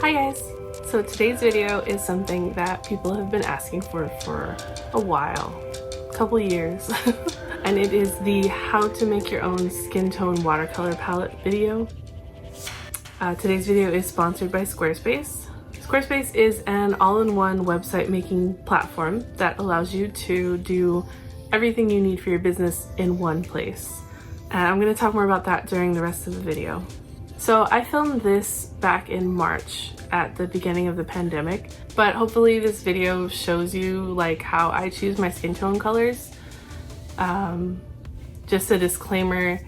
Hi guys! So today's video is something that people have been asking for a while, a couple years, and it is the how to make your own skin tone watercolor palette video. Today's video is sponsored by Squarespace. Squarespace is an all-in-one website making platform that allows you to do everything you need for your business in one place. And I'm going to talk more about that during the rest of the video. So I filmed this back in March at the beginning of the pandemic, but hopefully this video shows you like how I choose my skin tone colors. Just a disclaimer,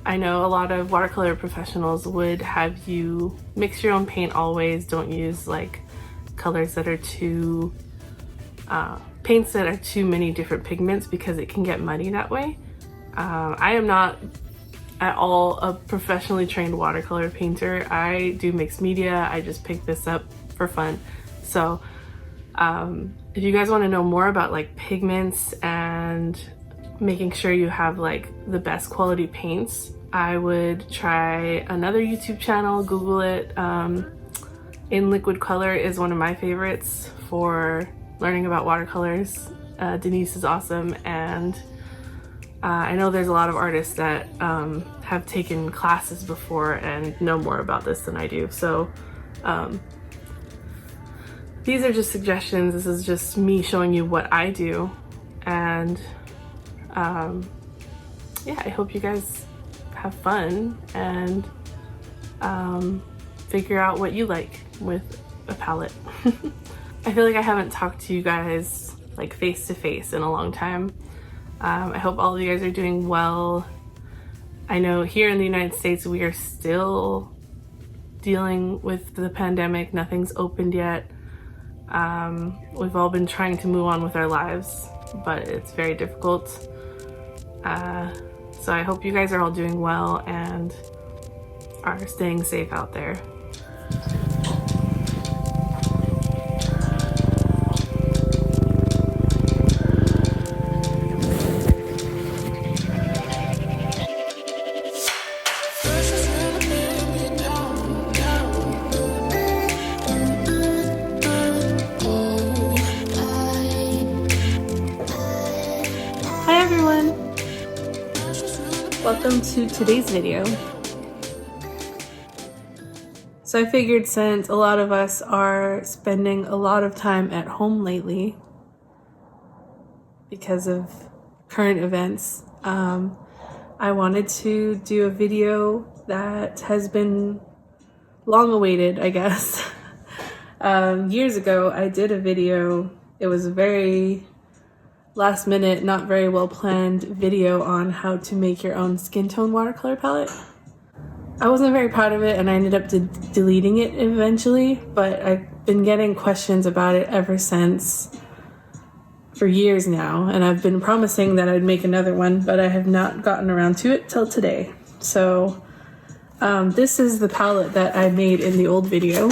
I know a lot of watercolor professionals would have you mix your own paint always. Don't use like colors that are too, paints that are too many different pigments because it can get muddy that way. I am not at all a professionally trained watercolor painter. I do mixed media. I just picked this up for fun. So if you guys want to know more about like pigments and making sure you have like the best quality paints, I would try another YouTube channel, Google it. In Liquid Color is one of my favorites for learning about watercolors. Denise is awesome, and I know there's a lot of artists that have taken classes before and know more about this than I do. So these are just suggestions. This is just me showing you what I do. And yeah, I hope you guys have fun and figure out what you like with a palette. I feel like I haven't talked to you guys like face to face in a long time. I hope all of you guys are doing well. I know here in the United States we are still dealing with the pandemic. Nothing's opened yet. We've all been trying to move on with our lives, but it's very difficult. So I hope you guys are all doing well and are staying safe out there. Welcome to today's video. So I figured since a lot of us are spending a lot of time at home lately because of current events, I wanted to do a video that has been long awaited, I guess. Years ago I did a video. It was a very last minute, not very well planned video on how to make your own skin tone watercolor palette. I wasn't very proud of it and I ended up deleting it eventually, but I've been getting questions about it ever since for years now, and I've been promising that I'd make another one, but I have not gotten around to it till today. So this is the palette that I made in the old video.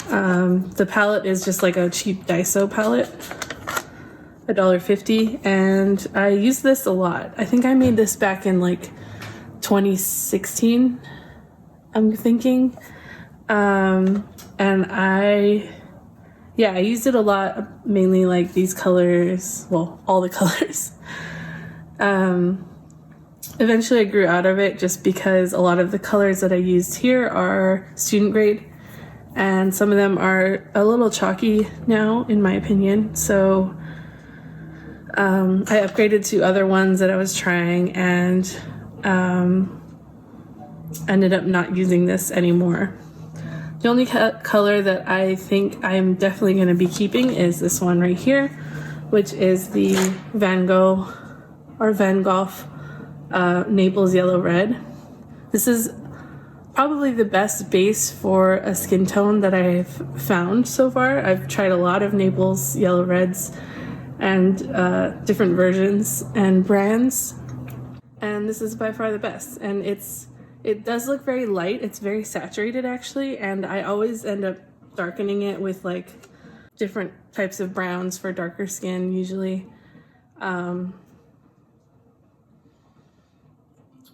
The palette is just like a cheap Daiso palette. $1.50, and I use this a lot. I think I made this back in like 2016, I'm thinking. And I used it a lot, mainly like these colors, well, all the colors. Eventually I grew out of it just because a lot of the colors that I used here are student grade, and some of them are a little chalky now, in my opinion. So I upgraded to other ones that I was trying and ended up not using this anymore. The only color that I think I'm definitely going to be keeping is this one right here, which is the Van Gogh Naples Yellow Red. This is probably the best base for a skin tone that I've found so far. I've tried a lot of Naples Yellow Reds and different versions and brands, and this is by far the best. And it does look very light. It's very saturated actually, and I always end up darkening it with like different types of browns for darker skin usually.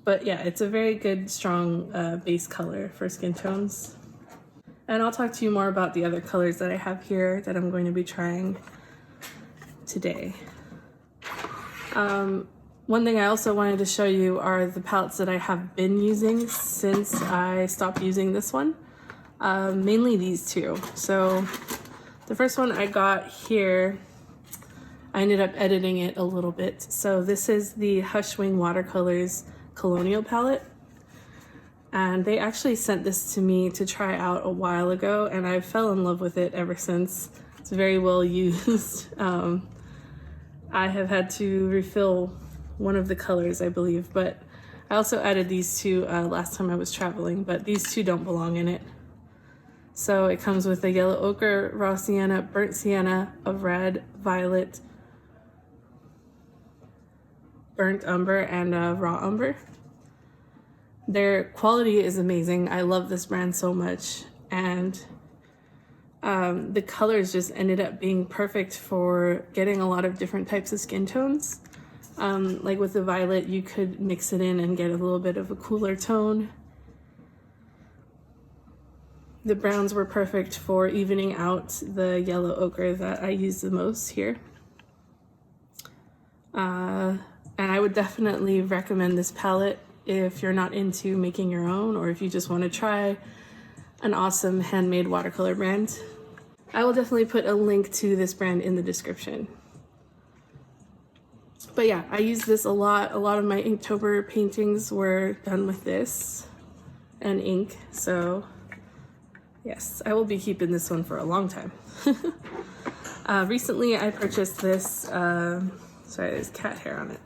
But yeah, it's a very good, strong base color for skin tones. And I'll talk to you more about the other colors that I have here that I'm going to be trying today. One thing I also wanted to show you are the palettes that I have been using since I stopped using this one. Mainly these two. So the first one I got here, I ended up editing it a little bit. So this is the Hushwing Watercolors Colonial palette. And they actually sent this to me to try out a while ago, and I fell in love with it ever since. It's very well used. I have had to refill one of the colors, I believe, but I also added these two last time I was traveling, but these two don't belong in it. So it comes with a yellow ochre, raw sienna, burnt sienna, a red, violet, burnt umber, and a raw umber. Their quality is amazing. I love this brand so much, and the colors just ended up being perfect for getting a lot of different types of skin tones. Like with the violet, you could mix it in and get a little bit of a cooler tone. The browns were perfect for evening out the yellow ochre that I use the most here. And I would definitely recommend this palette if you're not into making your own, or if you just want to try an awesome handmade watercolor brand. I will definitely put a link to this brand in the description. But yeah, I use this a lot. A lot of my Inktober paintings were done with this and ink, so yes, I will be keeping this one for a long time. Recently I purchased this, sorry, there's cat hair on it.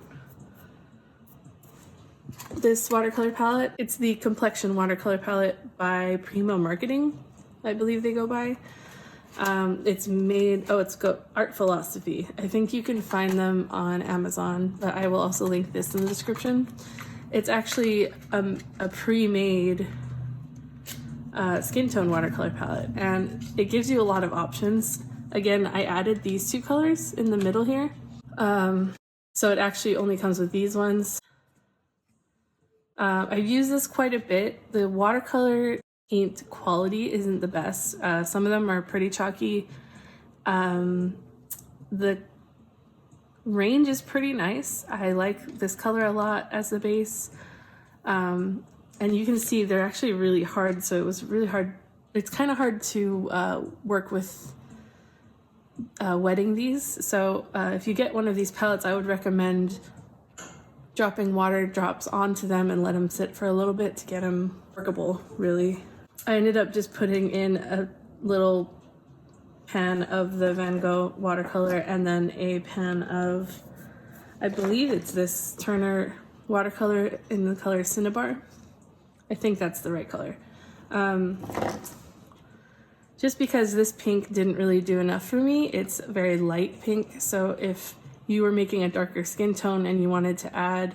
This watercolor palette, it's the Complexion watercolor palette by Primo Marketing, I believe they go by. It's made, it's Art Philosophy. I think you can find them on Amazon, but I will also link this in the description. It's actually a pre-made skin tone watercolor palette, and it gives you a lot of options. Again, I added these two colors in the middle here. So it actually only comes with these ones. I've used this quite a bit. The watercolor paint quality isn't the best. Some of them are pretty chalky. The range is pretty nice. I like this color a lot as the base. And you can see they're actually really hard, so it was really hard. It's kind of hard to work with wetting these. So if you get one of these palettes, I would recommend dropping water drops onto them and let them sit for a little bit to get them workable, really. I ended up just putting in a little pan of the Van Gogh watercolor and then a pan of, I believe it's this Turner watercolor in the color Cinnabar. I think that's the right color. Just because this pink didn't really do enough for me, it's very light pink, so if you were making a darker skin tone and you wanted to add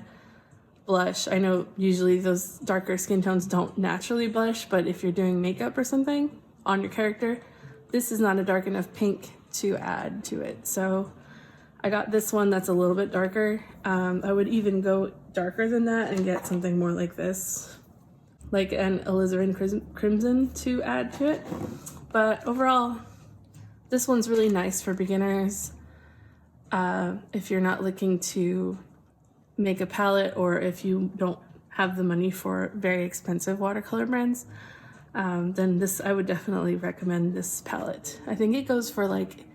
blush, I know usually those darker skin tones don't naturally blush, but if you're doing makeup or something on your character, this is not a dark enough pink to add to it. So I got this one that's a little bit darker. I would even go darker than that and get something more like this, like an alizarin crimson to add to it. But overall, this one's really nice for beginners. If you're not looking to make a palette, or if you don't have the money for very expensive watercolor brands, then this, I would definitely recommend this palette. I think it goes for like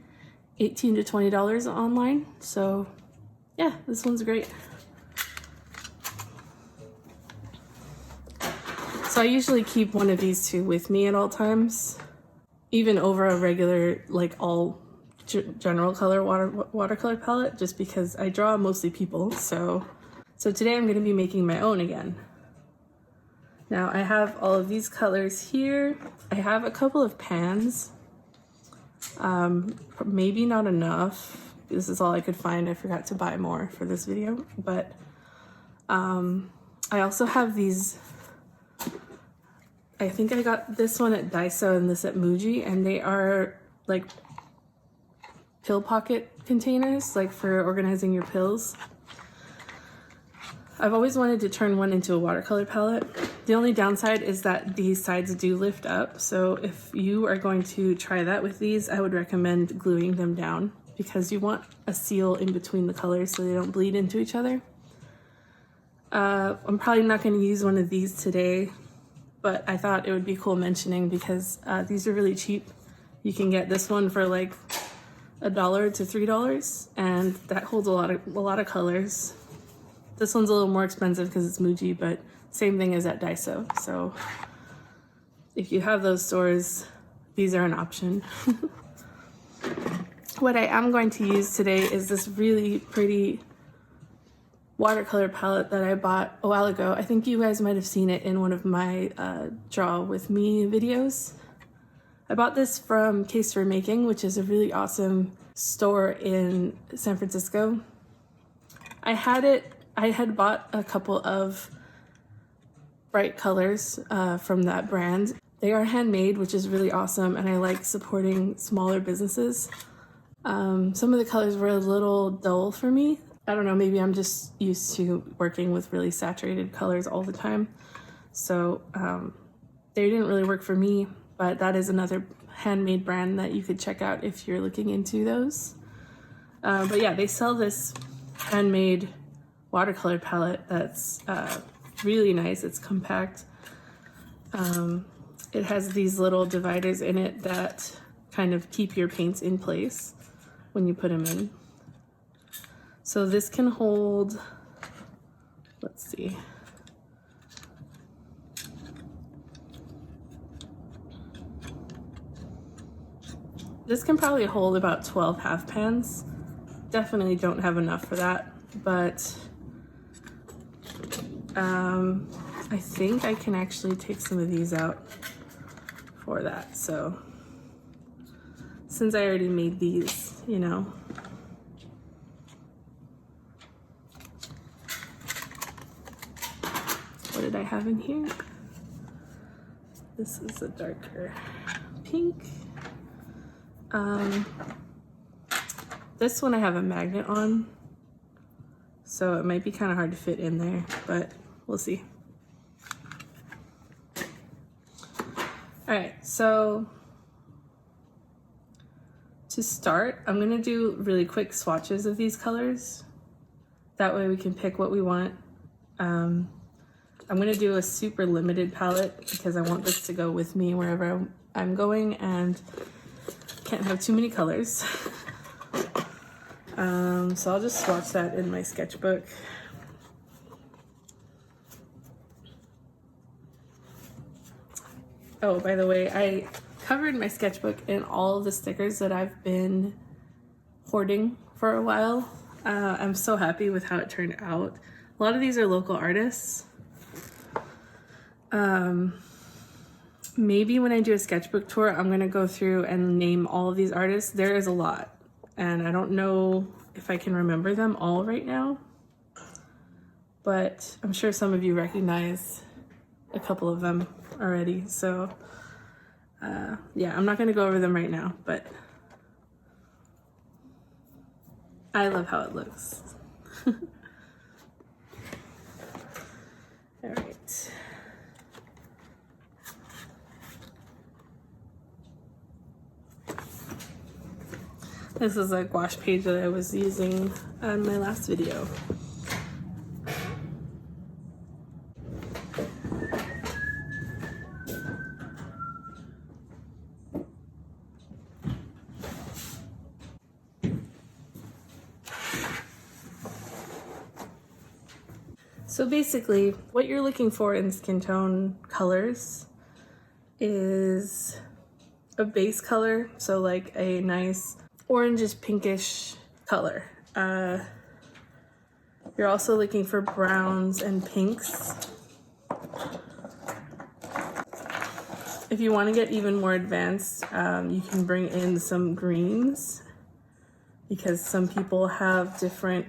$18 to $20 online. So yeah, this one's great. So I usually keep one of these two with me at all times, even over a regular, like all general color watercolor palette, just because I draw mostly people. So today I'm going to be making my own again. Now I have all of these colors here. I have a couple of pans, maybe not enough. This is all I could find. I forgot to buy more for this video, but I also have these. I think I got this one at Daiso and this at Muji, and they are like pill pocket containers, like for organizing your pills. I've always wanted to turn one into a watercolor palette. The only downside is that these sides do lift up. So if you are going to try that with these, I would recommend gluing them down because you want a seal in between the colors so they don't bleed into each other. I'm probably not going to use one of these today, but I thought it would be cool mentioning because these are really cheap. You can get this one for like $1 to $3, and that holds a lot of colors. This one's a little more expensive because it's Muji, but same thing as at Daiso. So if you have those stores, these are an option. What I am going to use today is this really pretty watercolor palette that I bought a while ago. I think you guys might have seen it in one of my Draw With Me videos. I bought this from Case for Making, which is a really awesome store in San Francisco. I had bought a couple of bright colors from that brand. They are handmade, which is really awesome, and I like supporting smaller businesses. Some of the colors were a little dull for me. I don't know, maybe I'm just used to working with really saturated colors all the time. So they didn't really work for me, but that is another handmade brand that you could check out if you're looking into those. But yeah, they sell this handmade watercolor palette that's really nice. It's compact. It has these little dividers in it that kind of keep your paints in place when you put them in. So this can hold, let's see. This can probably hold about 12 half pans. Definitely don't have enough for that, but I think I can actually take some of these out for that. So since I already made these, you know. What did I have in here? This is a darker pink. This one I have a magnet on, so it might be kind of hard to fit in there, but we'll see. All right, so to start, I'm gonna do really quick swatches of these colors. That way we can pick what we want. I'm gonna do a super limited palette because I want this to go with me wherever I'm going and can't have too many colors. So I'll just swatch that in my sketchbook. Oh, by the way, I covered my sketchbook in all of the stickers that I've been hoarding for a while. I'm so happy with how it turned out. A lot of these are local artists. Maybe when I do a sketchbook tour, I'm gonna go through and name all of these artists. There is a lot, and I don't know if I can remember them all right now, but I'm sure some of you recognize a couple of them already. So yeah, I'm not gonna go over them right now, but I love how it looks. All right. This is a gouache page that I was using on my last video. So basically, what you're looking for in skin tone colors is a base color, so like a nice orangish pinkish color. You're also looking for browns and pinks. If you want to get even more advanced, you can bring in some greens because some people have different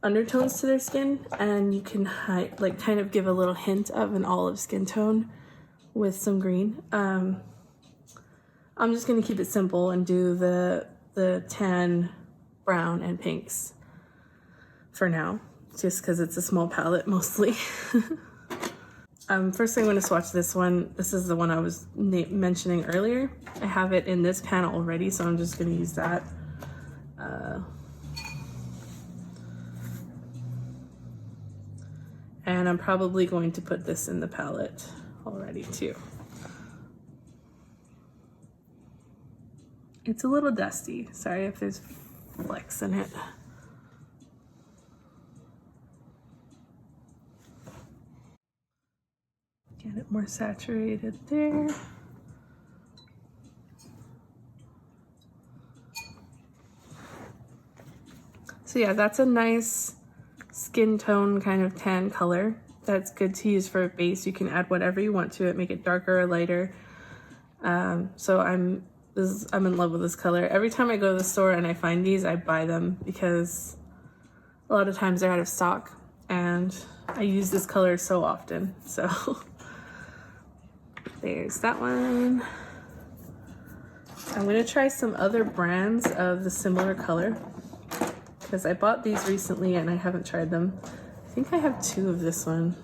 undertones to their skin, and you can kind of give a little hint of an olive skin tone with some green. I'm just going to keep it simple and do the tan, brown, and pinks for now. just because it's a small palette mostly. First I'm going to swatch this one. This is the one I was mentioning earlier. I have it in this pan already, so I'm just going to use that. And I'm probably going to put this in the palette already too. It's a little dusty. Sorry if there's flecks in it. Get it more saturated there. So yeah, that's a nice skin tone kind of tan color. That's good to use for a base. You can add whatever you want to it, make it darker or lighter. So I'm in love with this color. Every time I go to the store and I find these, I buy them because a lot of times they're out of stock and I use this color so often. So there's that one. I'm gonna try some other brands of the similar color because I bought these recently and I haven't tried them. I think I have 2 of this one.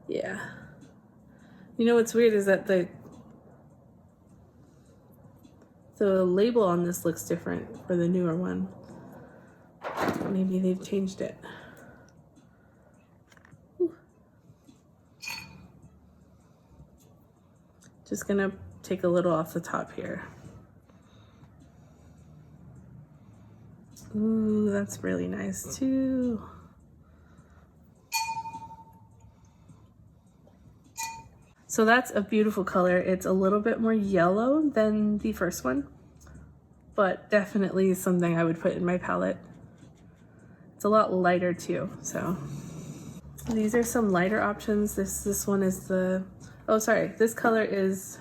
Yeah. You know what's weird is that the label on this looks different for the newer one. Maybe they've changed it. Ooh. Just gonna take a little off the top here. Ooh, that's really nice too. So that's a beautiful color. It's a little bit more yellow than the first one, but definitely something I would put in my palette. It's a lot lighter too, so. These are some lighter options. This one is the, oh sorry, this color is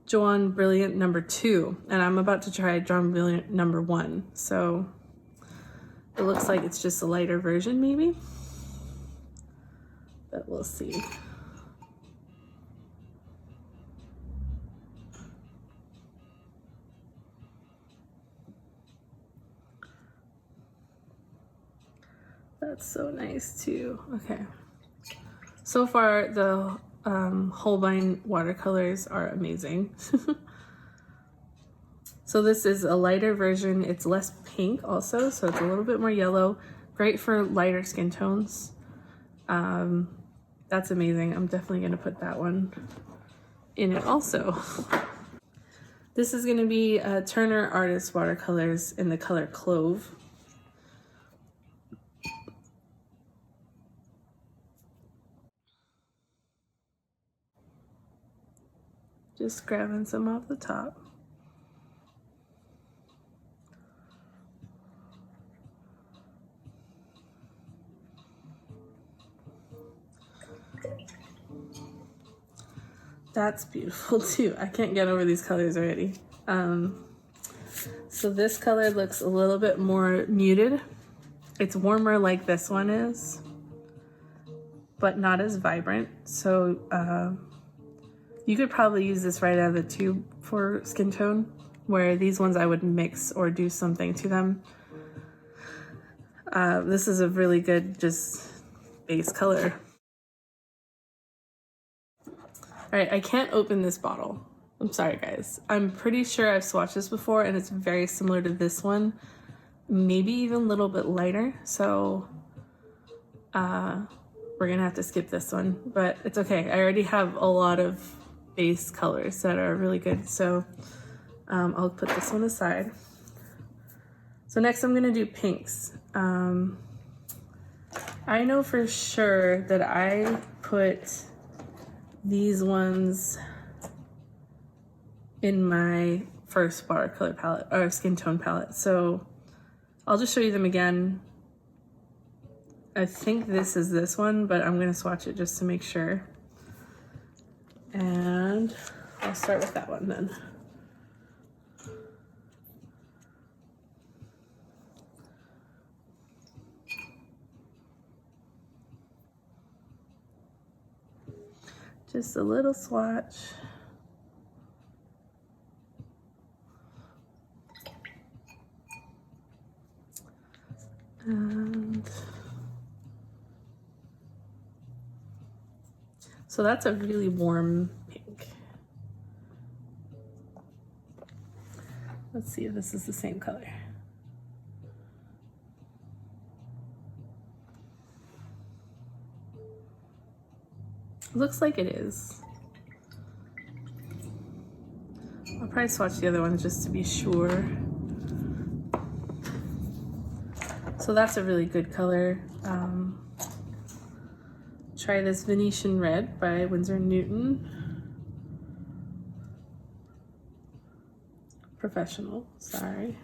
Jaune Brilliant number 2, and I'm about to try Jaune Brilliant number 1. So it looks like it's just a lighter version maybe, but we'll see. That's so nice too. Okay. So far the Holbien watercolors are amazing. So this is a lighter version. It's less pink also, so it's a little bit more yellow. Great for lighter skin tones. That's amazing. I'm definitely gonna put that one in it also. This is gonna be Turner Artist watercolors in the color Clove. Just grabbing some off the top. That's beautiful too. I can't get over these colors already. So this color looks a little bit more muted. It's warmer like this one is, but not as vibrant. So you could probably use this right out of the tube for skin tone, where these ones I would mix or do something to them. This is a really good just base color. All right, I can't open this bottle. I'm sorry guys. I'm pretty sure I've swatched this before and it's very similar to this one. Maybe even a little bit lighter. So we're gonna have to skip this one, but it's okay. I already have a lot of base colors that are really good. So I'll put this one aside. So next I'm gonna do pinks. I know for sure that I put these ones in my first watercolor palette or skin tone palette. So I'll just show you them again. I think this is this one, but I'm gonna swatch it just to make sure. And I'll start with that one then. Just a little swatch. And So that's a really warm pink. Let's see if this is the same color. Looks like it is. I'll probably swatch the other one just to be sure. So that's a really good color. Try this Venetian Red by Winsor & Newton. Professional, sorry.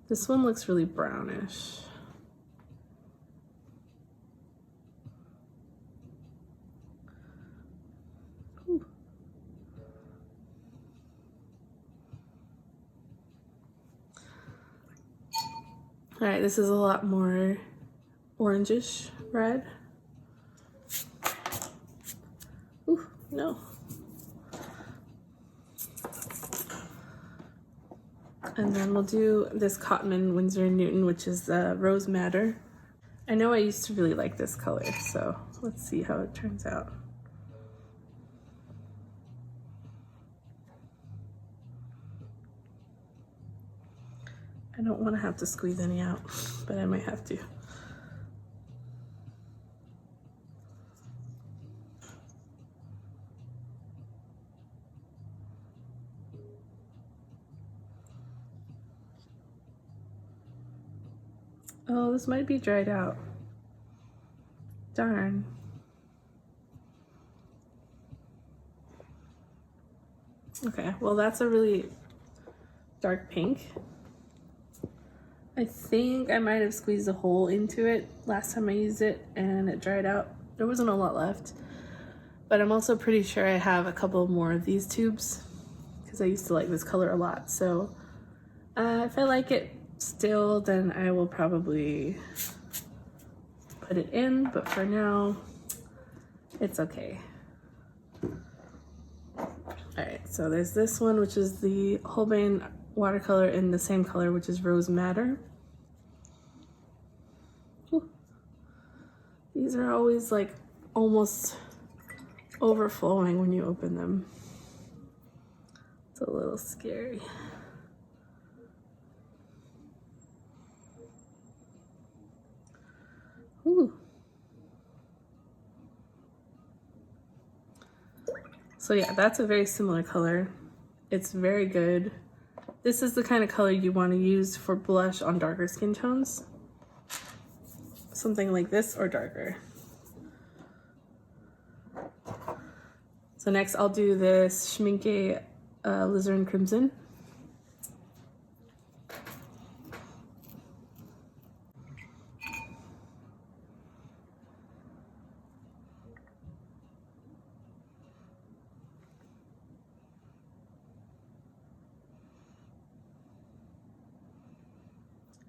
This one looks really brownish. Ooh. All right, this is a lot more orangish red. Ooh, no. And then we'll do this Cotman Winsor & Newton, which is the Rose Madder. I know I used to really like this color, so let's see how it turns out. I don't want to have to squeeze any out, but I might have to. Oh, this might be dried out. Darn. Okay, well that's a really dark pink. I think I might have squeezed a hole into it last time I used it and it dried out. There wasn't a lot left, but I'm also pretty sure I have a couple more of these tubes because I used to like this color a lot. So if I like it still, then I will probably put it in, but for now, it's okay. All right, so there's this one, which is the Holbien watercolor in the same color, which is Rose Madder. Ooh. These are always like almost overflowing when you open them. It's a little scary. Ooh. So yeah, that's a very similar color. It's very good. This is the kind of color you want to use for blush on darker skin tones. Something like this or darker. So next I'll do this Shmincke Alizarin Crimson.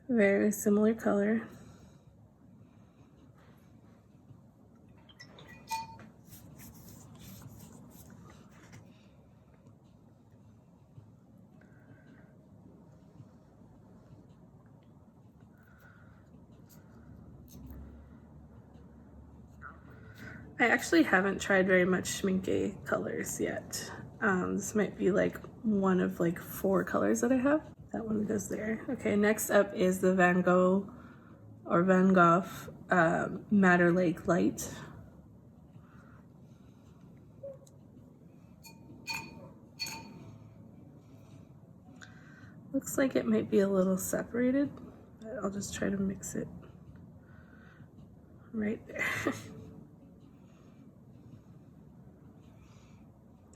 Very similar color. I actually haven't tried very much Shmincke colors yet. This might be like one of like 4 colors that I have. That one goes there. Okay, next up is the Van Gogh or Van Gogh Madder Lake Light. Looks like it might be a little separated, but I'll just try to mix it right there.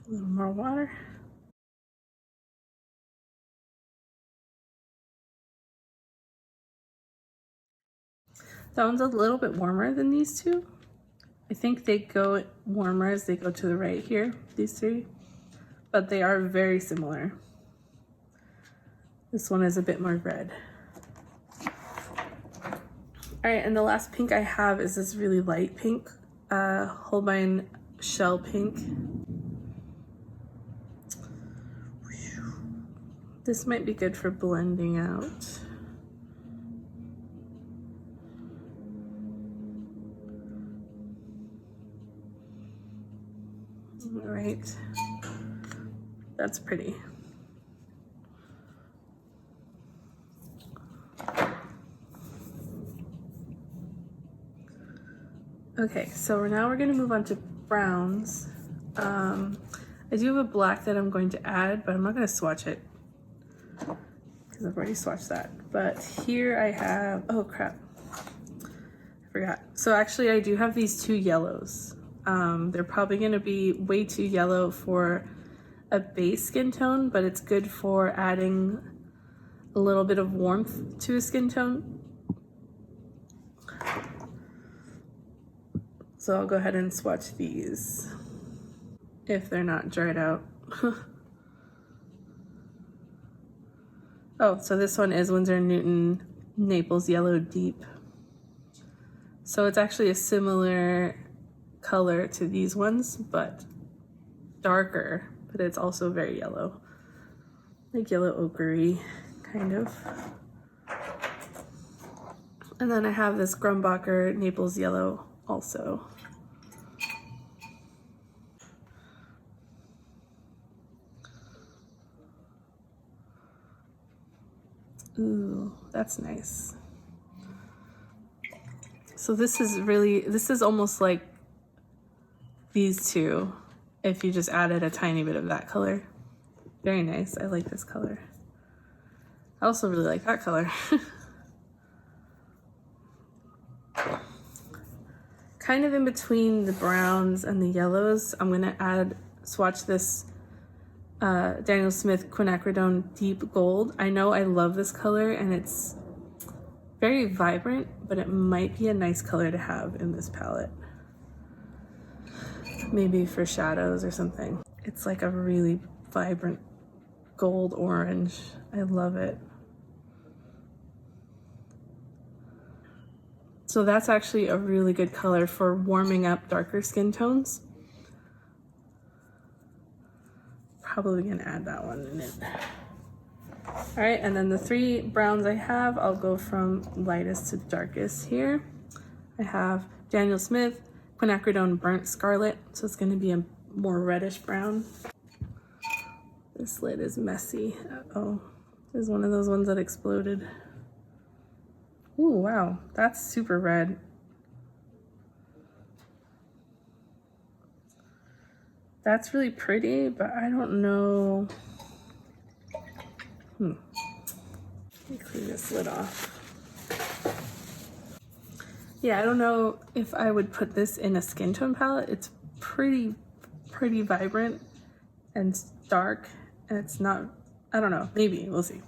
A little more water. That one's a little bit warmer than these two. I think they go warmer as they go to the right here, these 3, but they are very similar. This one is a bit more red. All right, and the last pink I have is this really light pink, Holbein Shell Pink. This might be good for blending out. That's pretty. Okay, so now we're gonna move on to browns. I do have a black that I'm going to add, but I'm not gonna swatch it because I've already swatched that. But here I have, oh crap, I forgot. So actually I do have these two yellows. They're probably gonna be way too yellow for a base skin tone, but it's good for adding a little bit of warmth to a skin tone. So I'll go ahead and swatch these if they're not dried out. Oh, so this one is Winsor & Newton Naples Yellow Deep. So it's actually a similar color to these ones, but darker, but it's also very yellow. Like yellow ochre-y, kind of. And then I have this Grumbacher Naples Yellow also. Ooh, that's nice. So this is almost like these two if you just added a tiny bit of that color. Very nice. I like this color. I also really like that color. Kind of in between the browns and the yellows, I'm gonna swatch this Daniel Smith Quinacridone Deep Gold. I know I love this color and it's very vibrant, but it might be a nice color to have in this palette. Maybe for shadows or something. It's like a really vibrant gold orange. I love it. So that's actually a really good color for warming up darker skin tones. Probably gonna add that one in it. All right, and then the three browns I have, I'll go from lightest to darkest here. I have Daniel Smith Quinacridone Burnt Scarlet, so it's gonna be a more reddish brown. This lid is messy. Uh-oh, this is one of those ones that exploded. Ooh, wow, that's super red. That's really pretty, but I don't know. Let me clean this lid off. Yeah, I don't know if I would put this in a skin tone palette. It's pretty vibrant and dark, and it's not, I don't know, maybe, we'll see.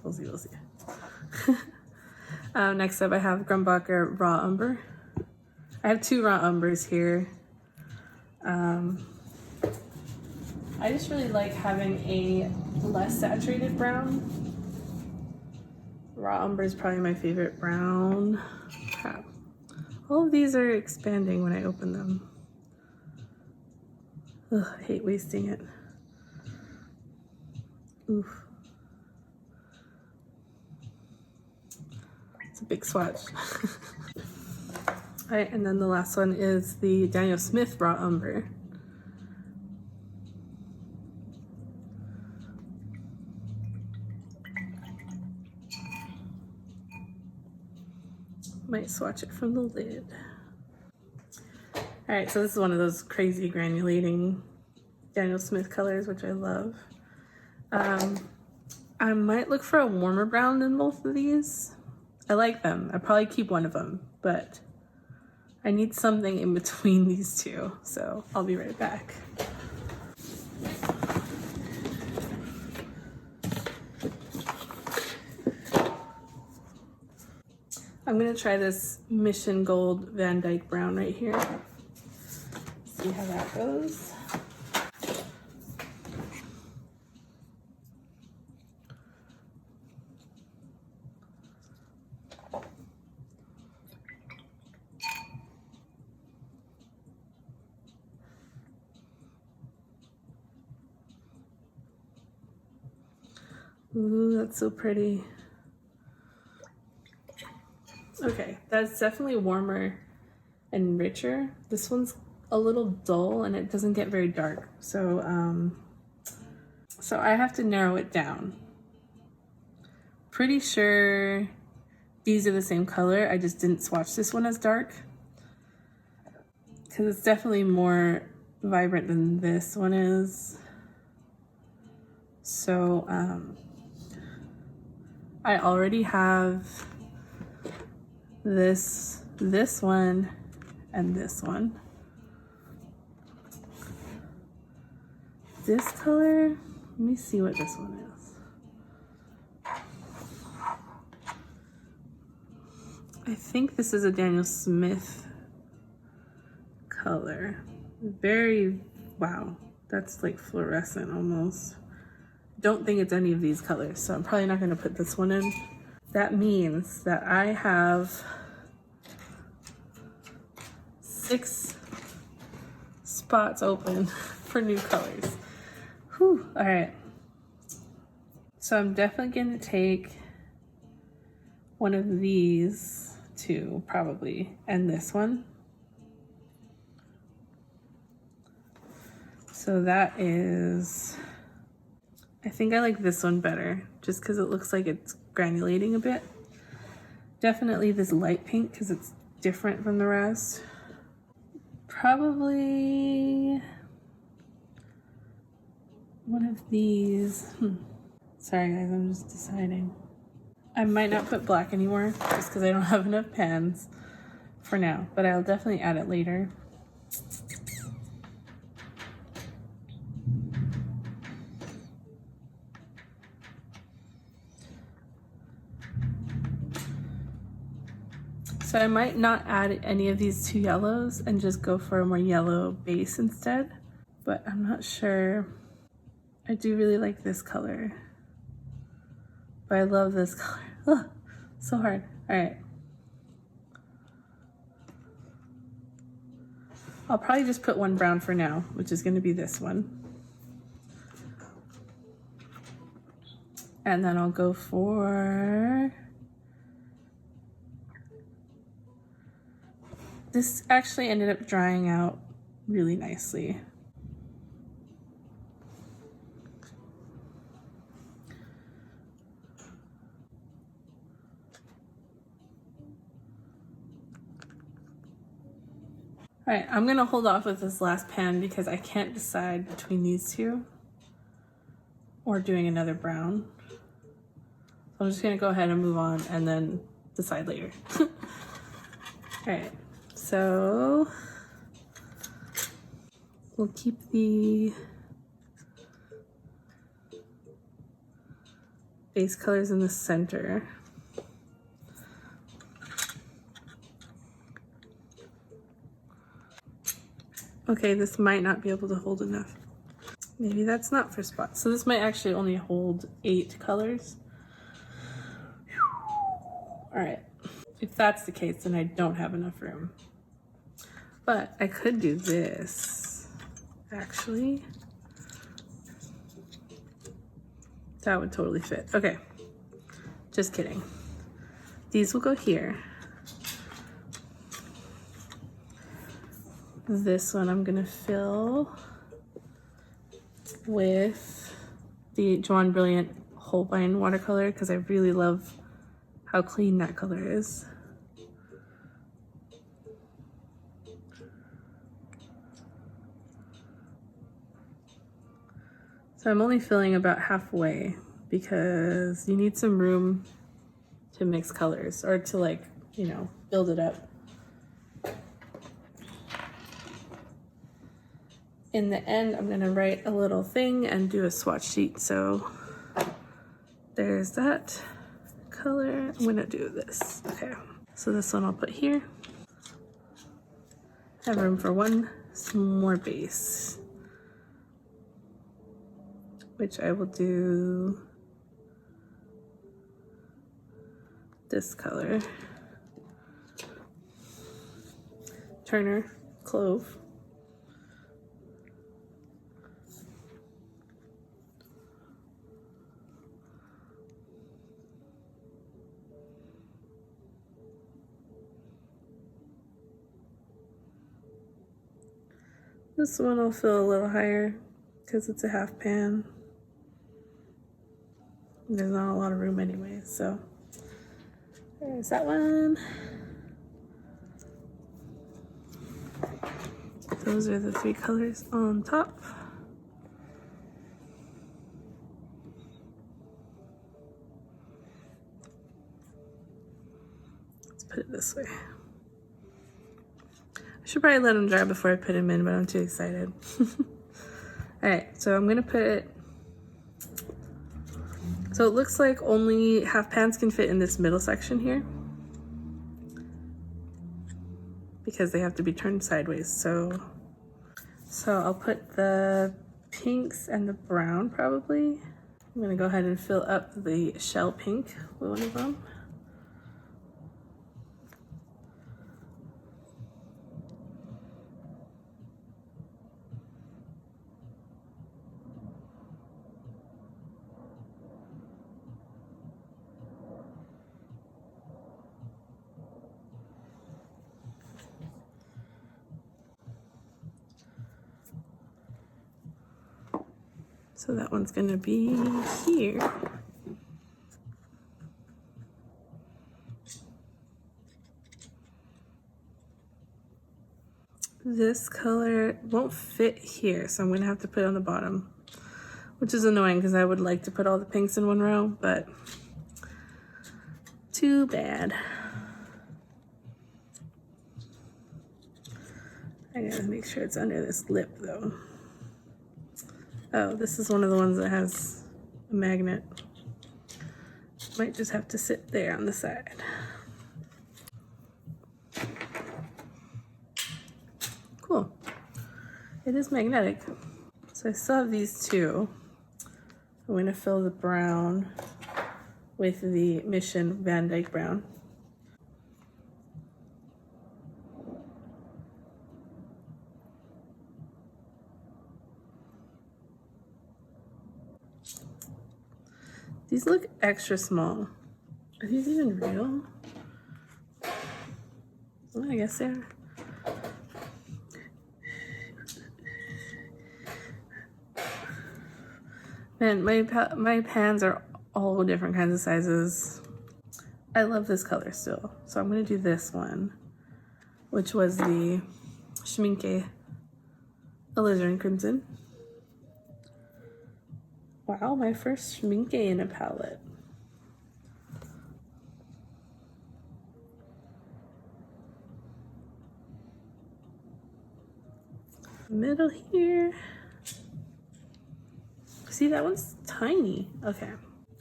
Next up I have Grumbacher Raw Umber. I have two raw umbers here. I just really like having a less saturated brown. Raw umber is probably my favorite brown. Crap. All of these are expanding when I open them. Ugh, I hate wasting it. Oof. It's a big swatch. All right, and then the last one is the Daniel Smith Raw Umber. Might swatch it from the lid. All right, so this is one of those crazy granulating Daniel Smith colors, which I love. I might look for a warmer brown than both of these. I like them. I'd probably keep one of them, but I need something in between these two, so I'll be right back. I'm gonna try this Mission Gold Van Dyke Brown right here. See how that goes. Ooh, that's so pretty. Okay, that's definitely warmer and richer. This one's a little dull and it doesn't get very dark. So So I have to narrow it down. Pretty sure these are the same color. I just didn't swatch this one as dark because it's definitely more vibrant than this one is. So I already have this one and this one. This color, let me see what this one is. I think this is a Daniel Smith color. Very, wow, that's like fluorescent almost. Don't think it's any of these colors, so I'm probably not gonna put this one in. That means that I have 6 spots open for new colors. Whew, all right. So I'm definitely gonna take one of these two, probably, and this one. So that is, I think I like this one better, just because it looks like it's granulating a bit. Definitely this light pink, because it's different from the rest. Probably one of these. Sorry guys, I'm just deciding. I might not put black anymore, just because I don't have enough pans for now, but I'll definitely add it later. So I might not add any of these 2 yellows and just go for a more yellow base instead, but I'm not sure. I do really like this color, but I love this color. Oh, so hard. All right. I'll probably just put one brown for now, which is going to be this one. And then I'll go for, this actually ended up drying out really nicely. All right, I'm gonna hold off with this last pan because I can't decide between these two or doing another brown. So I'm just gonna go ahead and move on and then decide later. All right, so we'll keep the base colors in the center. Okay, this might not be able to hold enough. Maybe that's not for spots. So this might actually only hold 8 colors. All right, if that's the case, then I don't have enough room. But I could do this, actually. That would totally fit. Okay, just kidding. These will go here. This one I'm gonna fill with the Drawn Brilliant Holbien watercolor because I really love how clean that color is. So I'm only filling about halfway because you need some room to mix colors or to, like, you know, build it up. In the end, I'm gonna write a little thing and do a swatch sheet. So there's that color. I'm gonna do this. Okay, so this one I'll put here. Have room for one more base, which I will do this color. Turner Clove. This one I'll fill a little higher because it's a half pan. There's not a lot of room anyway, so there's that one. Those are the 3 colors on top. Let's put it this way. I should probably let them dry before I put them in, but I'm too excited. All right, so I'm gonna put it, so it looks like only half pans can fit in this middle section here because they have to be turned sideways. So I'll put the pinks and the brown probably. I'm gonna go ahead and fill up the shell pink with one of them. So that one's gonna be here. This color won't fit here, so I'm gonna have to put it on the bottom, which is annoying because I would like to put all the pinks in one row, but too bad. I gotta make sure it's under this lip though. Oh, this is one of the ones that has a magnet. Might just have to sit there on the side. Cool. It is magnetic. So I still have these 2. I'm gonna fill the brown with the Mission Van Dyke brown. These look extra small. Are these even real? Well, I guess they are. Man, my pans are all different kinds of sizes. I love this color still. So I'm gonna do this one, which was the Shmincke Alizarin Crimson. Wow, my first Shmincke in a palette. Middle here. See, that one's tiny. Okay.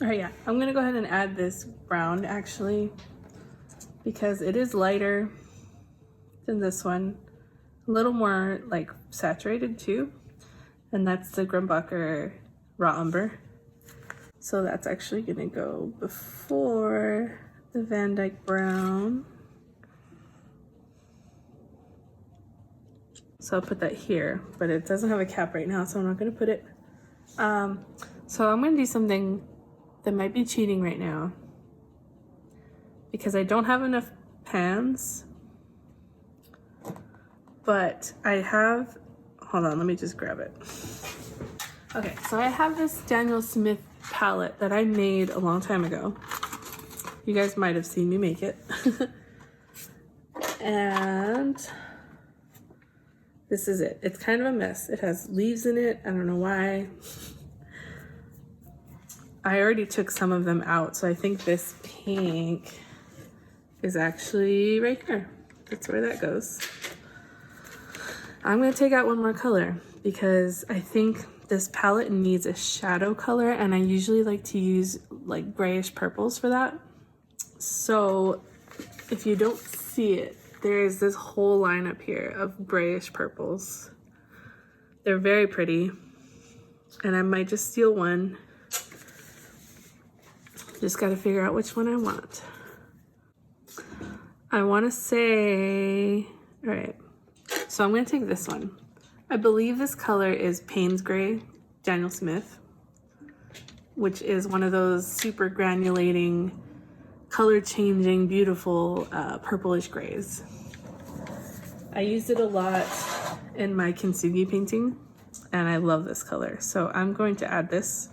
All right, yeah. I'm gonna go ahead and add this brown actually, because it is lighter than this one. A little more like saturated too. And that's the Grumbacher Raw Umber. So that's actually gonna go before the Van Dyke brown. So I'll put that here, but it doesn't have a cap right now, so I'm not gonna put it. So I'm gonna do something that might be cheating right now because I don't have enough pans, but I have, hold on, let me just grab it. Okay, so I have this Daniel Smith palette that I made a long time ago. You guys might have seen me make it. And this is it. It's kind of a mess. It has leaves in it. I don't know why. I already took some of them out, so I think this pink is actually right here. That's where that goes. I'm gonna take out one more color because I think this palette needs a shadow color, and I usually like to use like grayish purples for that. So if you don't see it, there is this whole line up here of grayish purples. They're very pretty, and I might just steal one. Just got to figure out which one I want. I want to say, all right, so I'm going to take this one. I believe this color is Payne's Gray, Daniel Smith, which is one of those super granulating, color changing, beautiful purplish grays. I used it a lot in my kintsugi painting, and I love this color. So I'm going to add this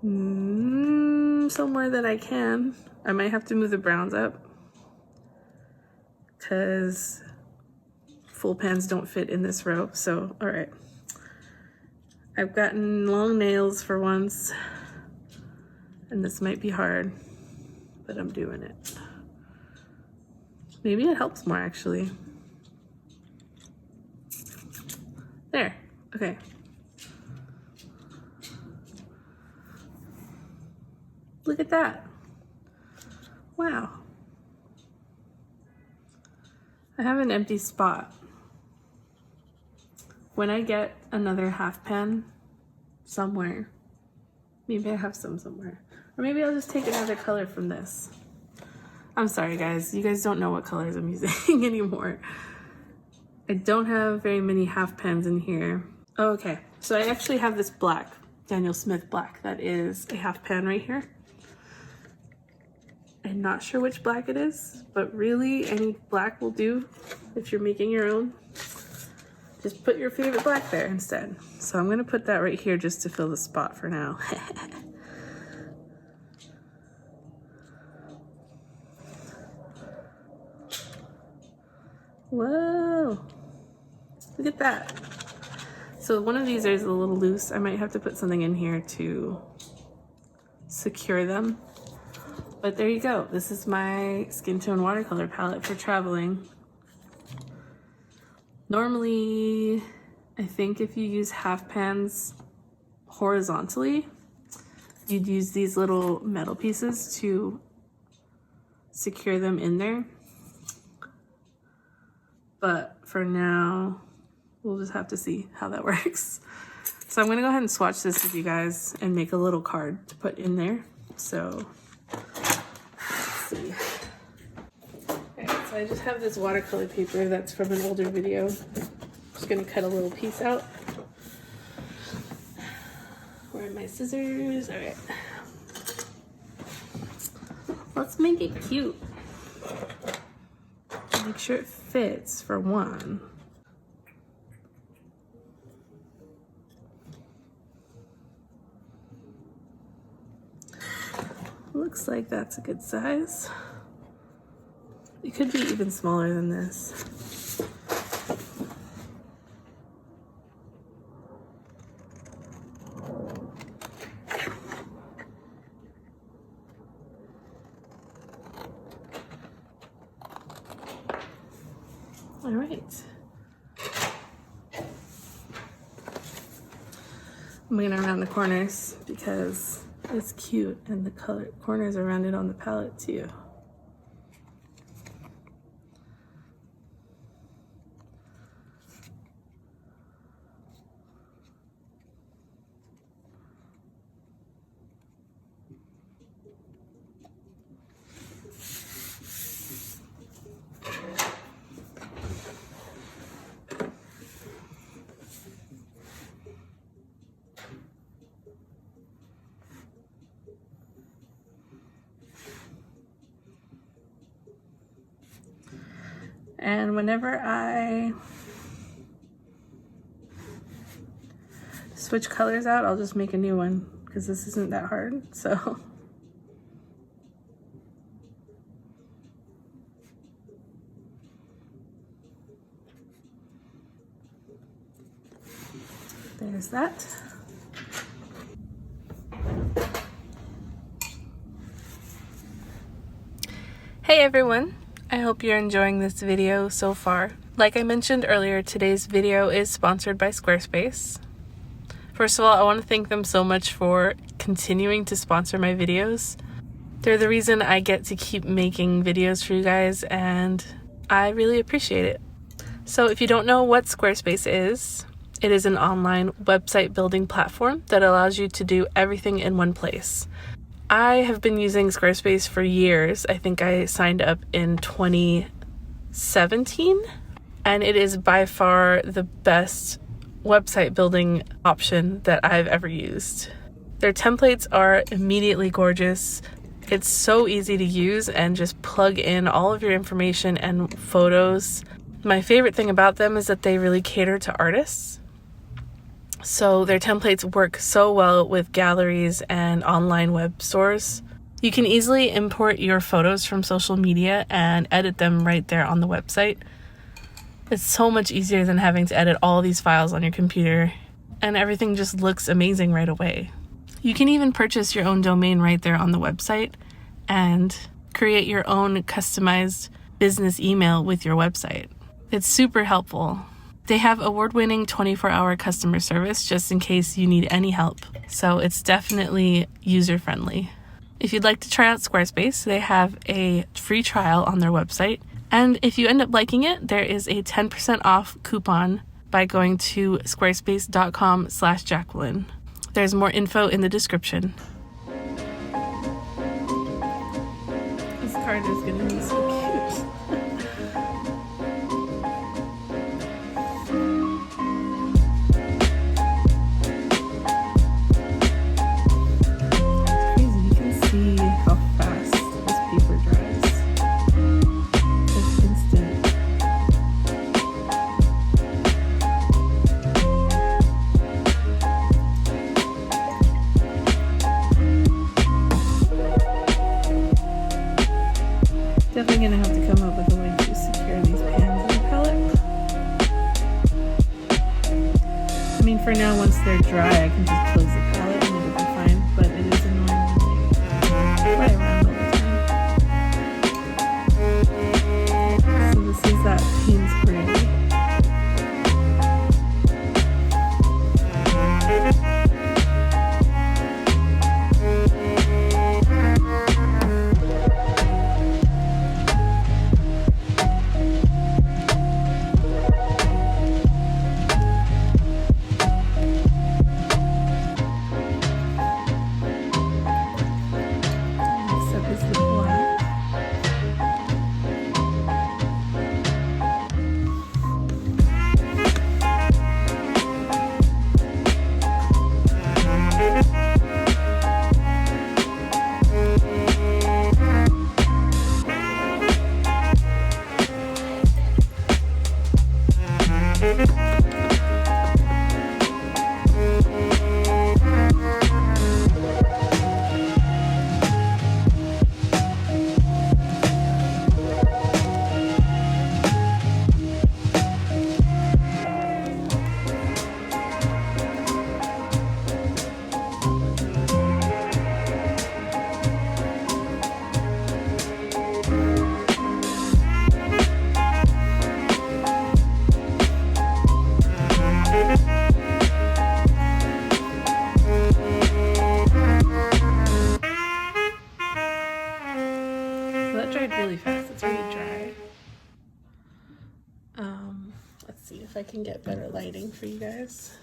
somewhere that I can. I might have to move the browns up because full pans don't fit in this row. So, all right. I've gotten long nails for once, and this might be hard, but I'm doing it. Maybe it helps more actually. There, okay. Look at that. Wow. I have an empty spot. When I get another half pan somewhere, maybe I have some somewhere, or maybe I'll just take another color from this. I'm sorry guys, you guys don't know what colors I'm using anymore. I don't have very many half pans in here. Oh, okay, so I actually have this black, Daniel Smith black, that is a half pan right here. I'm not sure which black it is, but really any black will do if you're making your own. Just put your favorite black there instead. So I'm gonna put that right here just to fill the spot for now. Whoa, look at that. So one of these is a little loose. I might have to put something in here to secure them. But there you go. This is my skin tone watercolor palette for traveling. Normally, I think if you use half pans horizontally, you'd use these little metal pieces to secure them in there. But for now, we'll just have to see how that works. So I'm gonna go ahead and swatch this with you guys and make a little card to put in there. So, let's see. Alright, so I just have this watercolor paper that's from an older video. I'm just gonna cut a little piece out. Where are my scissors? Alright. Let's make it cute. Make sure it fits for one. Looks like that's a good size. It could be even smaller than this. All right. I'm gonna round the corners because it's cute and the corners are rounded on the palette too. And whenever I switch colors out, I'll just make a new one because this isn't that hard, so. There's that. Hey everyone! I hope you're enjoying this video so far. Like I mentioned earlier, today's video is sponsored by Squarespace. First of all, I want to thank them so much for continuing to sponsor my videos. They're the reason I get to keep making videos for you guys, and I really appreciate it. So if you don't know what Squarespace is, it is an online website building platform that allows you to do everything in one place. I have been using Squarespace for years. I think I signed up in 2017, and it is by far the best website building option that I've ever used. Their templates are immediately gorgeous. It's so easy to use and just plug in all of your information and photos. My favorite thing about them is that they really cater to artists. So their templates work so well with galleries and online web stores. You can easily import your photos from social media and edit them right there on the website. It's so much easier than having to edit all these files on your computer, and everything just looks amazing right away. You can even purchase your own domain right there on the website and create your own customized business email with your website. It's super helpful. They have award-winning 24-hour customer service just in case you need any help, so it's definitely user-friendly. If you'd like to try out Squarespace, they have a free trial on their website, and if you end up liking it, there is a 10% off coupon by going to squarespace.com/Jacquelin. There's more info in the description. This card is gonna be so cute. Definitely gonna have to come up with a way to secure these pans in the palette. I mean, for now, once they're dry, I can just close the palette and it'll be fine, but it is annoying when they fly around all the time. So this is that Payne's Parade. Really fast. It's really dry. Let's see if I can get better lighting for you guys.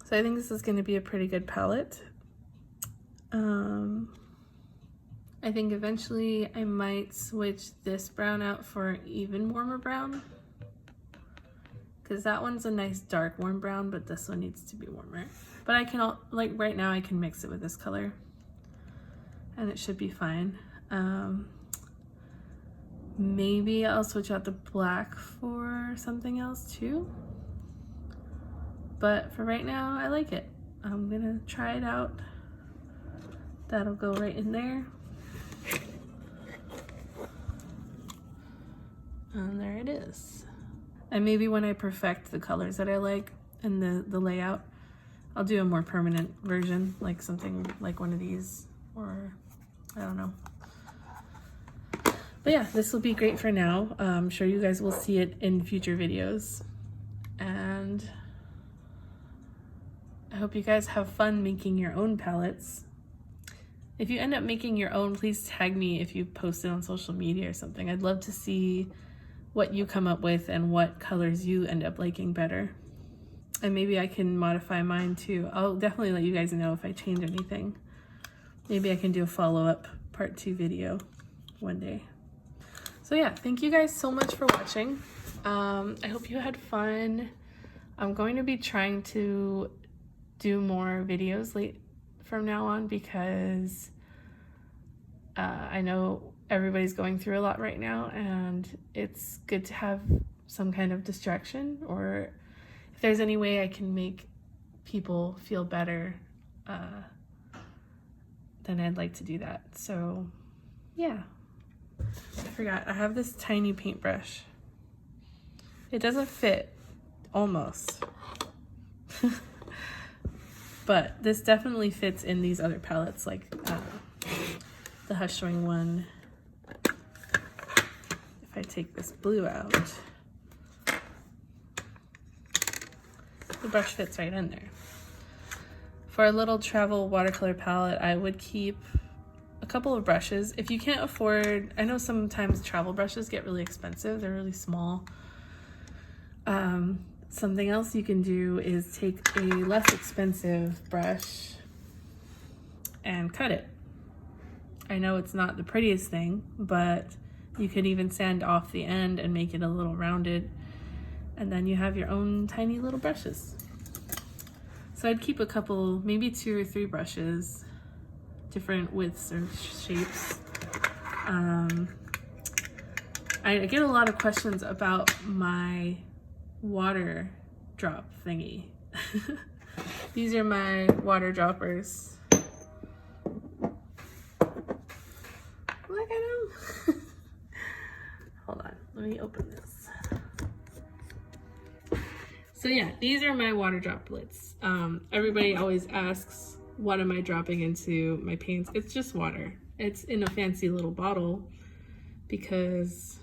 So I think this is going to be a pretty good palette. I think eventually I might switch this brown out for an even warmer brown, because that one's a nice dark warm brown, but this one needs to be warmer. But I can, like right now, I can mix it with this color and it should be fine. Maybe I'll switch out the black for something else too. But for right now, I like it. I'm gonna try it out. That'll go right in there. And there it is. And maybe when I perfect the colors that I like and the layout, I'll do a more permanent version, like something like one of these, or I don't know. But yeah, this will be great for now. I'm sure you guys will see it in future videos. And I hope you guys have fun making your own palettes. If you end up making your own, please tag me if you post it on social media or something. I'd love to see what you come up with and what colors you end up liking better. And maybe I can modify mine too. I'll definitely let you guys know if I change anything. Maybe I can do a follow-up part 2 video one day. So yeah, thank you guys so much for watching. I hope you had fun. I'm going to be trying to do more videos from now on, because I know everybody's going through a lot right now, and it's good to have some kind of distraction, or if there's any way I can make people feel better, then I'd like to do that. So yeah, I forgot, I have this tiny paintbrush. It doesn't fit, almost. But this definitely fits in these other palettes, like the Hushwing one. If I take this blue out, the brush fits right in there. For a little travel watercolor palette, I would keep a couple of brushes. If you can't afford, I know sometimes travel brushes get really expensive, they're really small. Something else you can do is take a less expensive brush and cut it. I know it's not the prettiest thing, but you could even sand off the end and make it a little rounded, and then you have your own tiny little brushes. So I'd keep a couple, maybe 2 or 3 brushes, different widths or shapes. I get a lot of questions about my water drop thingy. These are my water droppers. Look at them. Hold on, let me open this. So yeah, these are my water droplets. Everybody always asks, what am I dropping into my paints? It's just water. It's in a fancy little bottle because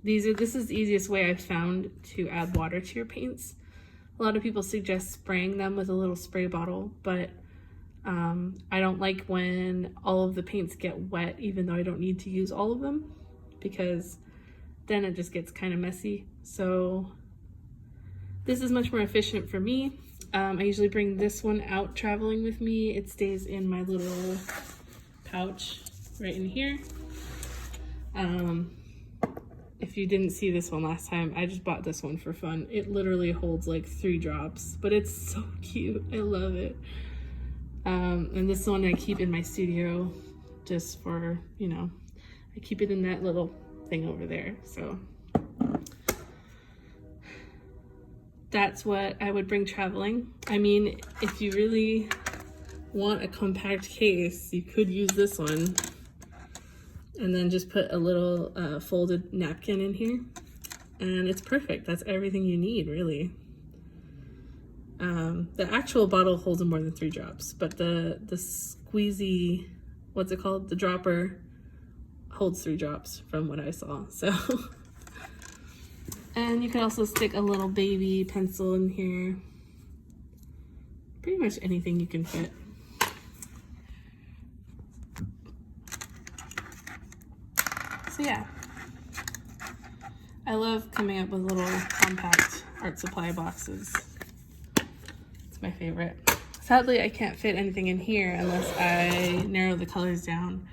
this is the easiest way I've found to add water to your paints. A lot of people suggest spraying them with a little spray bottle, but I don't like when all of the paints get wet, even though I don't need to use all of them, because then it just gets kind of messy. So this is much more efficient for me. I usually bring this one out traveling with me. It stays in my little pouch right in here. If you didn't see this one last time, I just bought this one for fun. It literally holds like 3 drops, but it's so cute. I love it. And this one I keep in my studio just for, you know, I keep it in that little thing over there. So that's what I would bring traveling. I mean, if you really want a compact case, you could use this one and then just put a little folded napkin in here, and it's perfect. That's everything you need, really. The actual bottle holds more than 3 drops, but the squeezy, what's it called? The dropper holds 3 drops from what I saw, so. And you can also stick a little baby pencil in here. Pretty much anything you can fit. So yeah, I love coming up with little compact art supply boxes. It's my favorite. Sadly, I can't fit anything in here unless I narrow the colors down,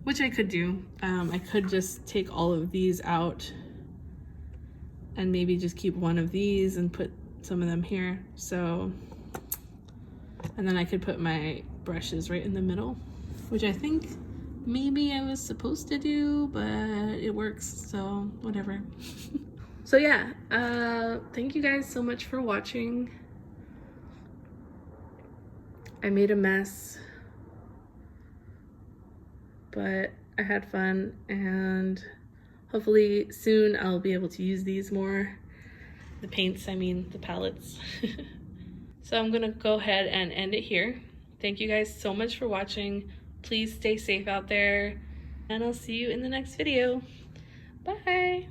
which I could do. I could just take all of these out and maybe just keep one of these and put some of them here. So, and then I could put my brushes right in the middle, which I think maybe I was supposed to do, but it works, so whatever. So yeah, thank you guys so much for watching. I made a mess, but I had fun, and hopefully soon I'll be able to use these more. The paints, I mean the palettes. So I'm gonna go ahead and end it here. Thank you guys so much for watching. Please stay safe out there, and I'll see you in the next video. Bye.